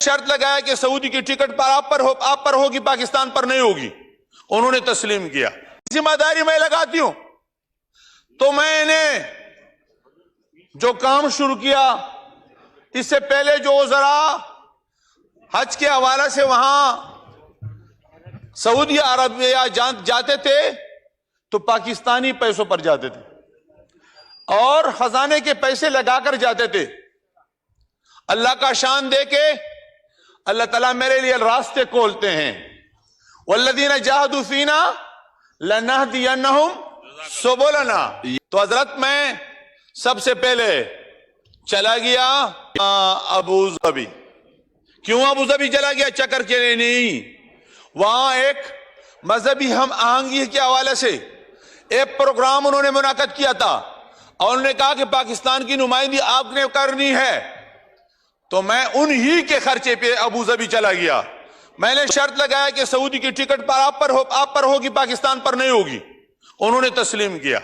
شرط لگایا کہ سعودی کی ٹکٹ پر آپ پر ہوگی، پاکستان پر نہیں ہوگی. انہوں نے تسلیم کیا. ذمہ داری میں لگاتی ہوں. تو میں نے جو کام شروع کیا، اس سے پہلے جو وزراء حج کے حوالے سے وہاں سعودی عربیہ جاتے تھے تو پاکستانی پیسوں پر جاتے تھے اور خزانے کے پیسے لگا کر جاتے تھے. اللہ کا شان دے کے اللہ تعالیٰ میرے لیے راستے کھولتے ہیں. والذین جاہدوا فینا لنہدینہم سبلنا. تو حضرت میں سب سے پہلے چلا گیا ابو ظبی. کیوں ابو ظبی چلا گیا؟ چکر کے لیے نہیں. وہاں ایک مذہبی ہم آہنگی کے حوالے سے ایک پروگرام انہوں نے منعقد کیا تھا اور انہوں نے کہا کہ پاکستان کی نمائندگی آپ نے کرنی ہے. تو میں انہی کے خرچے پہ ابو ظبی چلا گیا. میں نے شرط لگایا کہ سعودی کی ٹکٹ پر آپ پر ہوگی، پاکستان پر نہیں ہوگی. انہوں نے تسلیم کیا.